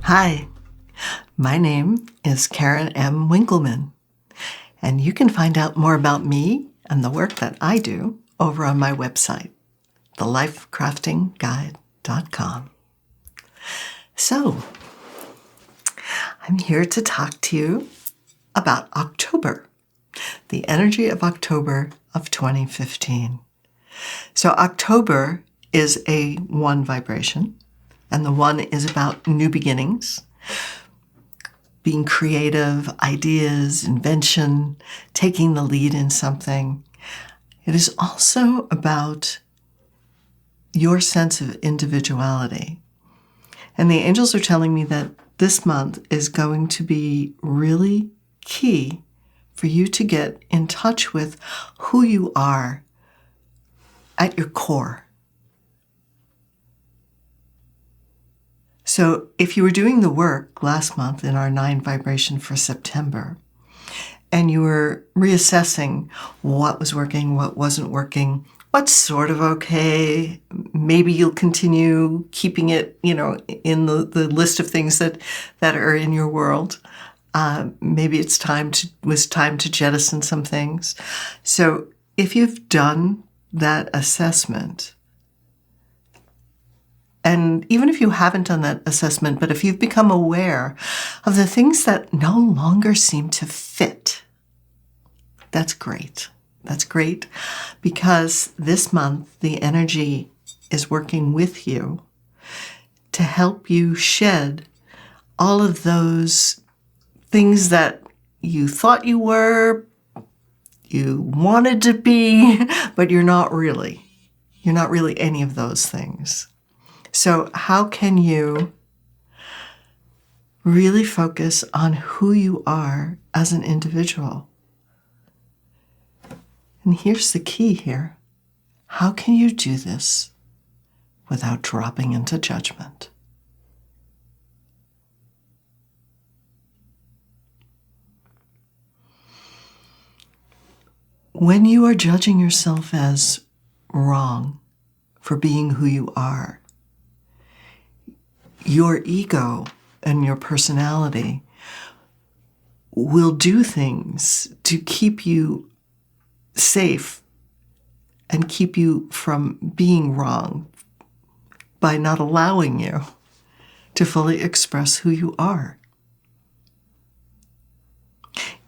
Hi, my name is Karen M. Winkelman, and you can find out more about me and the work that I do over on my website, thelifecraftingguide.com. So, I'm here to talk to you about October, the energy of October of 2015. So October is a 1 vibration, and the 1 is about new beginnings, being creative, ideas, invention, taking the lead in something. It is also about your sense of individuality. And the angels are telling me that this month is going to be really key for you to get in touch with who you are at your core. So if you were doing the work last month in our 9 vibration for September, and you were reassessing what was working, what wasn't working, what's sort of okay, maybe you'll continue keeping it, in the list of things that are in your world. Maybe was time to jettison some things. So if you've done that assessment, and even if you haven't done that assessment, but if you've become aware of the things that no longer seem to fit, that's great. That's great because this month the energy is working with you to help you shed all of those things that you thought you were, you wanted to be, but you're not really. You're not really any of those things. So how can you really focus on who you are as an individual? And here's the key here. How can you do this without dropping into judgment? When you are judging yourself as wrong for being who you are, your ego and your personality will do things to keep you safe and keep you from being wrong by not allowing you to fully express who you are.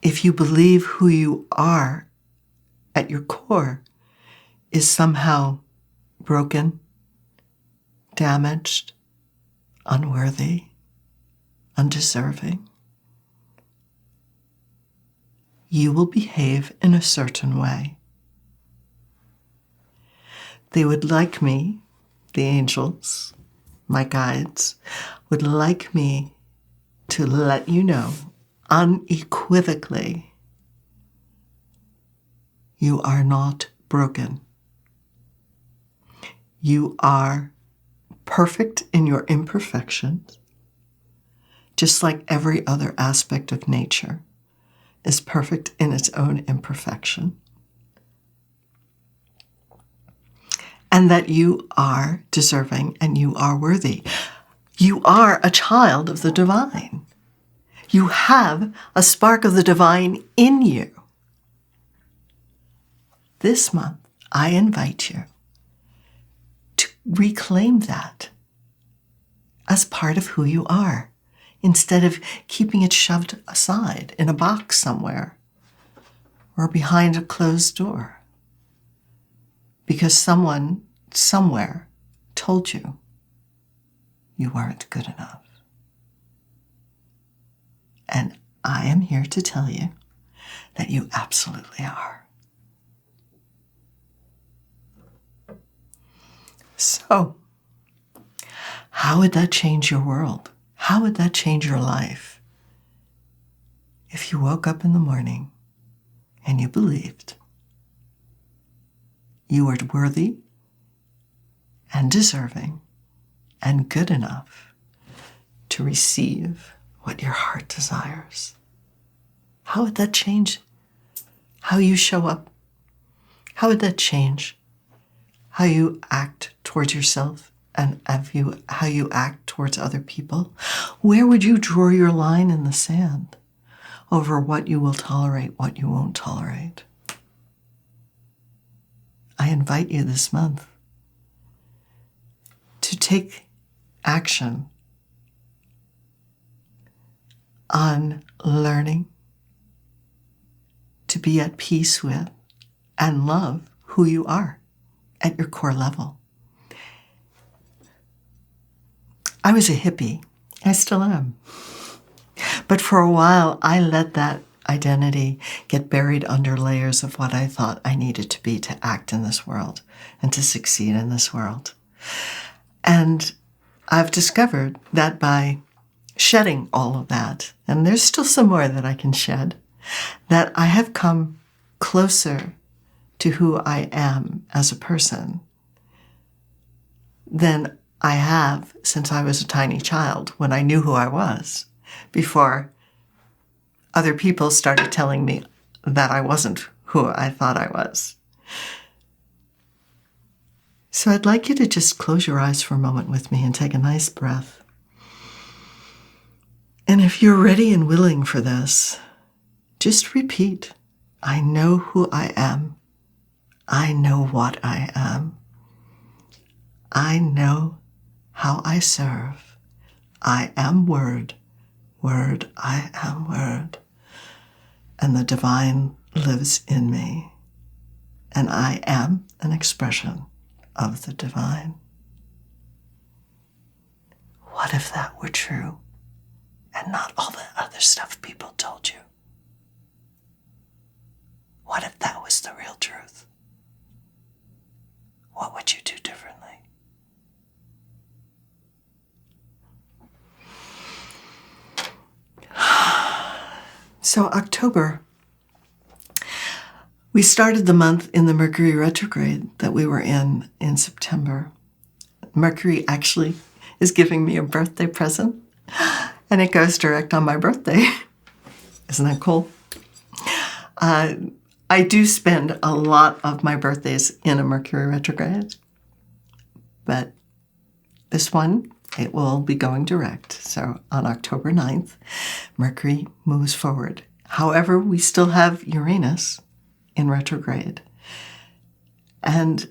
If you believe who you are at your core is somehow broken, damaged, unworthy, undeserving, you will behave in a certain way. They would like me, the angels, my guides, would like me to let you know unequivocally, you are not broken. You are perfect in your imperfections, just like every other aspect of nature is perfect in its own imperfection. And that you are deserving and you are worthy. You are a child of the divine. You have a spark of the divine in you. This month, I invite you to reclaim that as part of who you are, instead of keeping it shoved aside in a box somewhere or behind a closed door because someone somewhere told you you weren't good enough. And I am here to tell you that you absolutely are. So, how would that change your world? How would that change your life if you woke up in the morning and you believed you were worthy and deserving and good enough to receive what your heart desires? How would that change how you show up how would that change how you act towards yourself and how you act towards other people? Where would you draw your line in the sand over what you will tolerate, what you won't tolerate? I invite you this month to take action on learning to be at peace with and love who you are at your core level. I was a hippie. I still am. But for a while, I let that identity get buried under layers of what I thought I needed to be to act in this world and to succeed in this world. And I've discovered that by shedding all of that, and there's still some more that I can shed, that I have come closer to who I am as a person than I have since I was a tiny child, when I knew who I was, before other people started telling me that I wasn't who I thought I was. So I'd like you to just close your eyes for a moment with me and take a nice breath. And if you're ready and willing for this, just repeat, I know who I am. I know what I am. I know how I serve. I am word. Word, I am word. And the divine lives in me. And I am an expression of the divine. What if that were true and not all the other stuff people told you? What if that was the real truth? What would you do differently? So October, we started the month in the Mercury retrograde that we were in September. Mercury actually is giving me a birthday present, and it goes direct on my birthday. Isn't that cool? I do spend a lot of my birthdays in a Mercury retrograde, but this one, it will be going direct. So on October 9th, Mercury moves forward. However, we still have Uranus in retrograde. And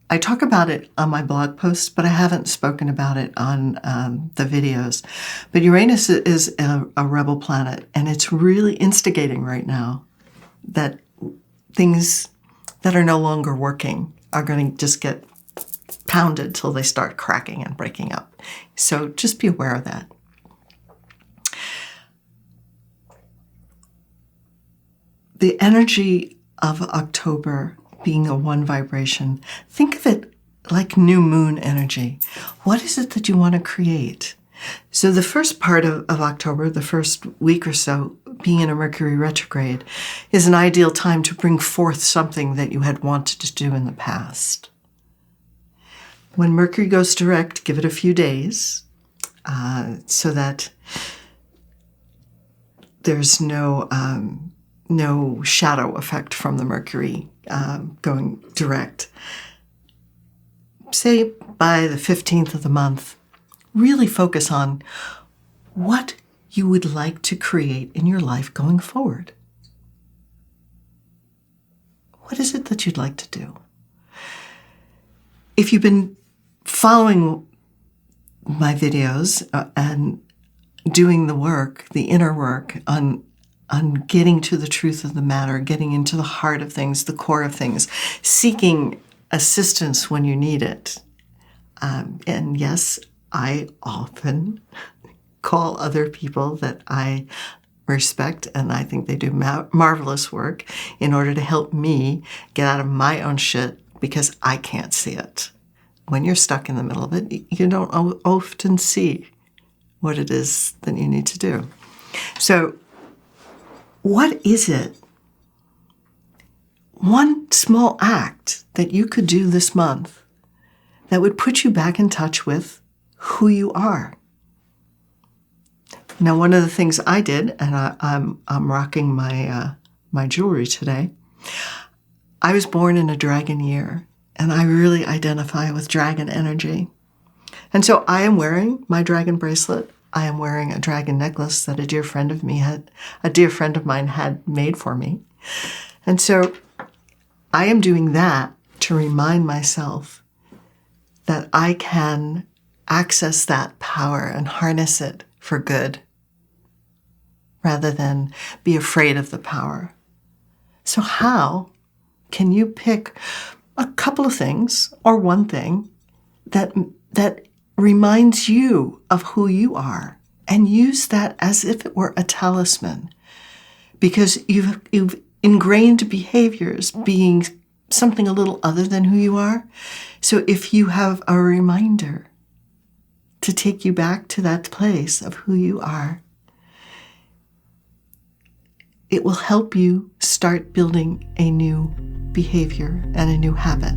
I talk about it on my blog posts, but I haven't spoken about it on the videos. But Uranus is a rebel planet, and it's really instigating right now that things that are no longer working are going to just get pounded till they start cracking and breaking up. So just be aware of that. The energy of October being a one vibration, think of it like new moon energy. What is it that you want to create? So the first part of October, the first week or so, being in a Mercury retrograde, is an ideal time to bring forth something that you had wanted to do in the past. When Mercury goes direct, give it a few days so that there's no shadow effect from the Mercury going direct. Say by the 15th of the month, really focus on what you would like to create in your life going forward. What is it that you'd like to do? If you've been following my videos and doing the work, the inner work on getting to the truth of the matter, getting into the heart of things, the core of things, seeking assistance when you need it. And yes, I often call other people that I respect, and I think they do marvelous work in order to help me get out of my own shit because I can't see it. When you're stuck in the middle of it, you don't often see what it is that you need to do. So what is it? One small act that you could do this month that would put you back in touch with who you are. Now, one of the things I did, and I'm rocking my jewelry today, I was born in a dragon year, and I really identify with dragon energy. And so I am wearing my dragon bracelet. I am wearing a dragon necklace that a dear friend of mine had made for me. And so I am doing that to remind myself that I can access that power and harness it for good rather than be afraid of the power. So how can you pick a couple of things or one thing that reminds you of who you are and use that as if it were a talisman? Because you've ingrained behaviors being something a little other than who you are. So if you have a reminder to take you back to that place of who you are, it will help you start building a new behavior and a new habit.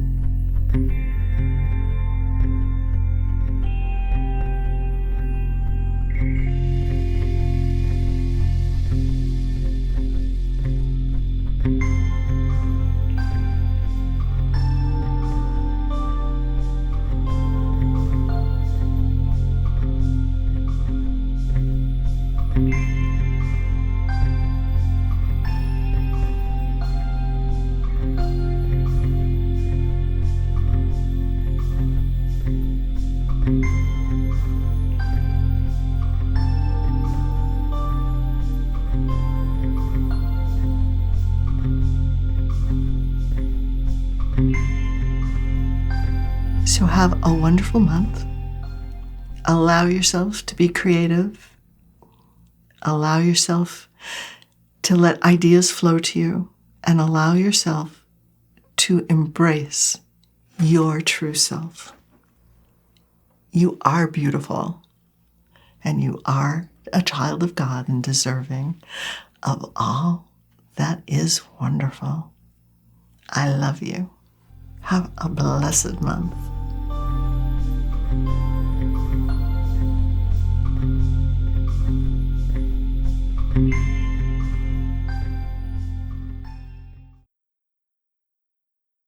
So have a wonderful month. Allow yourself to be creative. Allow yourself to let ideas flow to you, and allow yourself to embrace your true self. You are beautiful, and you are a child of God and deserving of all that is wonderful. I love you. Have a blessed month.